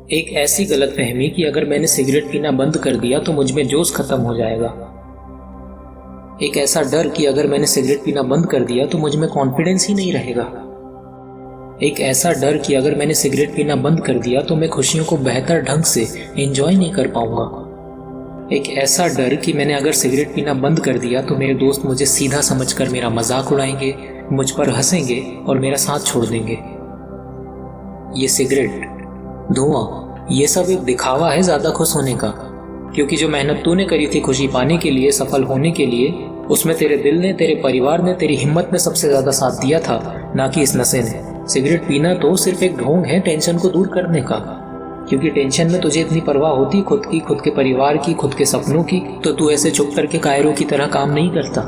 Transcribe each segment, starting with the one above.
एक ऐसी गलतफहमी कि अगर मैंने सिगरेट पीना बंद कर दिया तो मुझ में जोश खत्म हो जाएगा। एक ऐसा डर कि अगर मैंने सिगरेट पीना बंद कर दिया तो मुझ में कॉन्फिडेंस ही नहीं रहेगा। एक ऐसा डर कि अगर मैंने सिगरेट पीना बंद कर दिया तो मैं खुशियों को बेहतर ढंग से एंजॉय नहीं कर पाऊंगा। एक ऐसा डर कि मैंने अगर सिगरेट पीना बंद कर दिया तो मेरे दोस्त मुझे सीधा समझकर मेरा मजाक उड़ाएंगे, मुझ पर हंसेंगे और मेरा साथ छोड़ देंगे। ये सिगरेट, धुआं, ये सब एक दिखावा है ज्यादा खुश होने का, क्योंकि जो मेहनत तूने करी थी खुशी पाने के लिए, सफल होने के लिए, उसमें तेरे दिल ने, तेरे परिवार ने, तेरी हिम्मत ने सबसे ज्यादा साथ दिया था, ना कि इस नशे ने। सिगरेट पीना तो सिर्फ एक ढोंग है टेंशन को दूर करने का, क्योंकि टेंशन में तुझे इतनी परवाह होती खुद की, खुद के परिवार की, खुद के सपनों की, तो तू ऐसे चुप करके कायरों की तरह काम नहीं करता।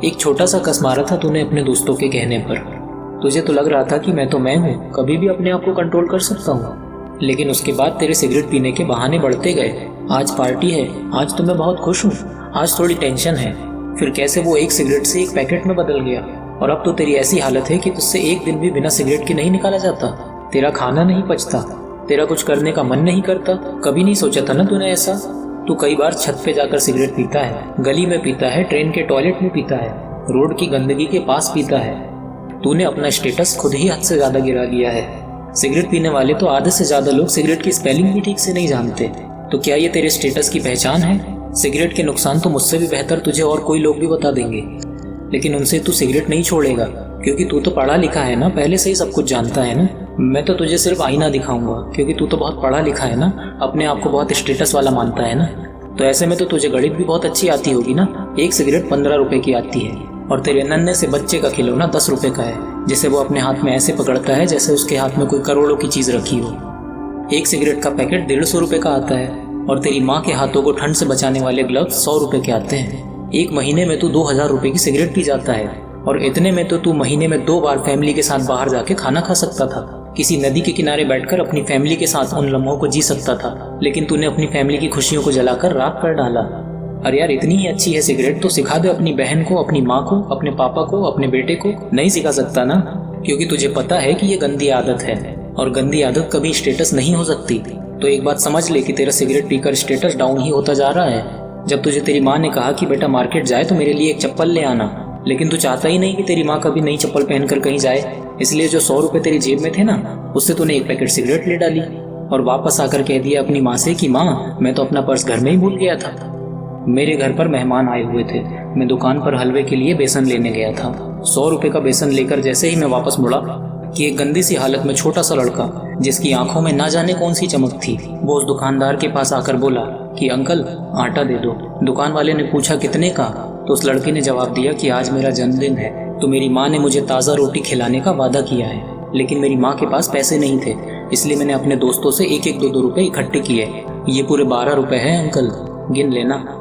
एक छोटा सा कस मारा था तूने अपने दोस्तों के कहने पर। तुझे तो लग रहा था कि मैं तो मैं हूँ, कभी भी अपने आप को कंट्रोल कर सकता हूँ। लेकिन उसके बाद तेरे सिगरेट पीने के बहाने बढ़ते गए। आज पार्टी है, आज तो मैं बहुत खुश हूँ, आज थोड़ी टेंशन है। फिर कैसे वो एक सिगरेट से एक पैकेट में बदल गया, और अब तो तेरी ऐसी हालत है कि तुझसे एक दिन भी बिना सिगरेट के नहीं निकाला जाता। तेरा खाना नहीं पचता, तेरा कुछ करने का मन नहीं करता। कभी नहीं सोचा था ना तूने ऐसा। तू कई बार छत पे जाकर सिगरेट पीता है, गली में पीता है, ट्रेन के टॉयलेट में पीता है, रोड की गंदगी के पास पीता है। तूने अपना स्टेटस खुद ही हद से ज्यादा गिरा लिया है। सिगरेट पीने वाले तो आधे से ज्यादा लोग सिगरेट की स्पेलिंग भी ठीक से नहीं जानते। तो क्या ये तेरे स्टेटस की पहचान है? सिगरेट के नुकसान तो मुझसे भी बेहतर तुझे और कोई लोग भी बता देंगे, लेकिन उनसे तू सिगरेट नहीं छोड़ेगा, क्योंकि तू तो पढ़ा लिखा है ना, पहले से ही सब कुछ जानता है ना। मैं तो तुझे सिर्फ आईना दिखाऊंगा, क्योंकि तू तो बहुत पढ़ा लिखा है ना, अपने आप को बहुत स्टेटस वाला मानता है ना। तो ऐसे में तो तुझे गणित भी बहुत अच्छी आती होगी ना। एक सिगरेट 15 रुपए की आती है, और तेरे नन्हे से बच्चे का खिलौना 10 रुपए का है, जिसे वो अपने हाथ में ऐसे पकड़ता है जैसे उसके हाथ में कोई करोड़ों की चीज रखी हो। एक सिगरेट का पैकेट 150 रुपए का आता है, और तेरी माँ के हाथों को ठंड से बचाने वाले ग्लव्स 100 रुपए के आते हैं। एक महीने में तू 2000 रुपए की सिगरेट पी जाता है, और इतने में तो तू महीने में 2 बार फैमिली के साथ बाहर जाके खाना खा सकता था। किसी नदी के किनारे बैठकर अपनी फैमिली के साथ उन लम्हों को जी सकता था, लेकिन तूने अपनी फैमिली की खुशियों को जलाकर राख कर डाला। अरे यार, इतनी ही अच्छी है सिगरेट तो सिखा दे अपनी बहन को, अपनी माँ को, अपने पापा को, अपने बेटे को। नहीं सिखा सकता ना, क्योंकि तुझे पता है कि ये गंदी आदत है, और गंदी आदत कभी स्टेटस नहीं हो सकती। तो एक बात समझ ले कि तेरा सिगरेट पीकर स्टेटस डाउन ही होता जा रहा है। जब तुझे तेरी माँ ने कहा कि बेटा मार्केट जाए तो मेरे लिए एक चप्पल ले आना, लेकिन तू चाहता ही नहीं कि तेरी माँ कभी नई चप्पल पहनकर कहीं जाए, इसलिए जो 100 रुपए तेरी जेब में थे ना, उससे तूने एक पैकेट सिगरेट ले डाली, और वापस आकर कह दिया अपनी माँ से कि माँ, मैं तो अपना पर्स घर में ही भूल गया था। मेरे घर पर मेहमान आए हुए थे, मैं दुकान पर हलवे के लिए बेसन लेने गया था। 100 रुपए का बेसन लेकर जैसे ही मैं वापस मुड़ा कि एक गंदी सी हालत में छोटा सा लड़का, जिसकी आंखों में ना जाने कौन सी चमक थी, वो उस दुकानदार के पास आकर बोला कि अंकल आटा दे दो। दुकान वाले ने पूछा कितने का, तो उस लड़के ने जवाब दिया कि आज मेरा जन्मदिन है, तो मेरी माँ ने मुझे ताज़ा रोटी खिलाने का वादा किया है, लेकिन मेरी माँ के पास पैसे नहीं थे, इसलिए मैंने अपने दोस्तों से 1-1, 2-2 रुपए इकट्ठे किए। ये पूरे 12 रुपए हैं अंकल, गिन लेना।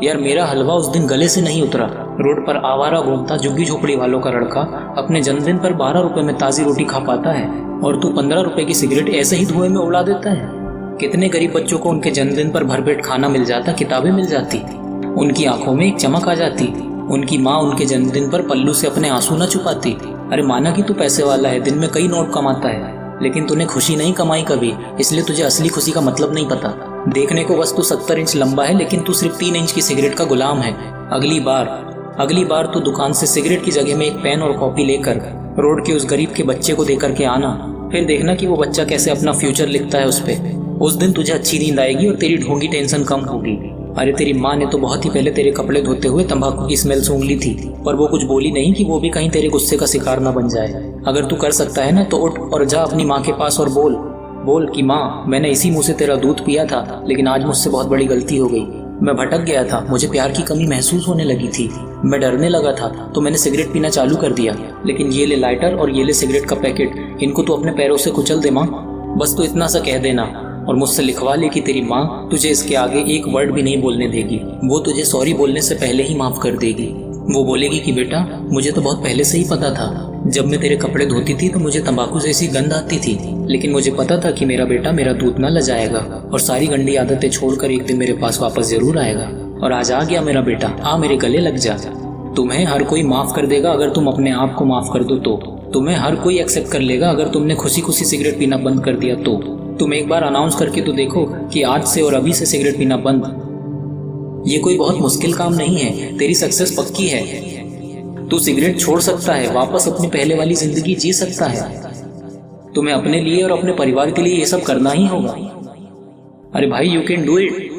यार, मेरा हलवा उस दिन गले से नहीं उतरा। रोड पर आवारा घूमता झुग्गी झोपड़ी वालों का लड़का अपने जन्मदिन पर 12 रुपए में ताज़ी रोटी खा पाता है, और तू 15 रुपए की सिगरेट ऐसे ही धुएं में उड़ा देता है। कितने गरीब बच्चों को उनके जन्मदिन पर भरपेट खाना मिल जाता, किताबें मिल जाती, उनकी आंखों में एक चमक आ जाती, उनकी माँ उनके जन्मदिन पर पल्लू से अपने आंसू न छुपाती। अरे माना कि तू पैसे वाला है, दिन में कई नोट कमाता है, लेकिन तूने खुशी नहीं कमाई कभी, इसलिए तुझे असली खुशी का मतलब नहीं पता। देखने को बस तू 70 इंच लंबा है, लेकिन तू सिर्फ 3 इंच की सिगरेट का गुलाम है। अगली बार तू दुकान से सिगरेट की जगह में एक पेन और कॉपी लेकर रोड के उस गरीब के बच्चे को देकर के आना, फिर देखना कि वो बच्चा कैसे अपना फ्यूचर लिखता है उस पे। उस दिन तुझे अच्छी नींद आएगी और तेरी ढोंगी टेंशन कम होगी। अरे तेरी माँ ने तो बहुत ही पहले तेरे कपड़े धोते हुए तंबाकू की स्मेल सूंघ ली थी, पर वो कुछ बोली नहीं कि वो भी कहीं तेरे गुस्से का शिकार न बन जाए। अगर तू कर सकता है ना तो उठ और जा अपनी माँ के पास और बोल कि माँ, मैंने इसी मुंह से तेरा दूध पिया था, लेकिन आज मुझसे बहुत बड़ी गलती हो गई। मैं भटक गया था, मुझे प्यार की कमी महसूस होने लगी थी, मैं डरने लगा था, तो मैंने सिगरेट पीना चालू कर दिया। लेकिन ये ले लाइटर और ये ले सिगरेट का पैकेट, इनको तू अपने पैरों से कुचल दे माँ। बस तू इतना सा कह देना और मुझसे लिखवा ले कि तेरी माँ तुझे इसके आगे एक वर्ड भी नहीं बोलने देगी। वो तुझे सॉरी बोलने से पहले ही माफ कर देगी। वो बोलेगी कि बेटा, मुझे तो बहुत पहले से ही पता था, जब मैं तेरे कपड़े धोती थी तो मुझे तंबाकू जैसी गंध आती थी, लेकिन मुझे पता था कि मेरा बेटा मेरा दूध ना लजाएगा और सारी गंदी आदतें छोड़कर एक दिन मेरे पास वापस जरूर आएगा। और आज आ गया मेरा बेटा, आ मेरे गले लग जा। तुम्हें हर कोई माफ कर देगा अगर तुम अपने आप को माफ कर दो तो। तुम्हें हर कोई एक्सेप्ट कर लेगा अगर तुमने खुशी खुशी सिगरेट पीना बंद कर दिया तो। तुम एक बार अनाउंस करके तो देखो कि आज से और अभी से सिगरेट पीना बंद। ये कोई बहुत मुश्किल काम नहीं है, तेरी सक्सेस पक्की है। तू सिगरेट छोड़ सकता है, वापस अपनी पहले वाली जिंदगी जी सकता है। तुम्हें अपने लिए और अपने परिवार के लिए ये सब करना ही होगा। अरे भाई, यू कैन डू इट।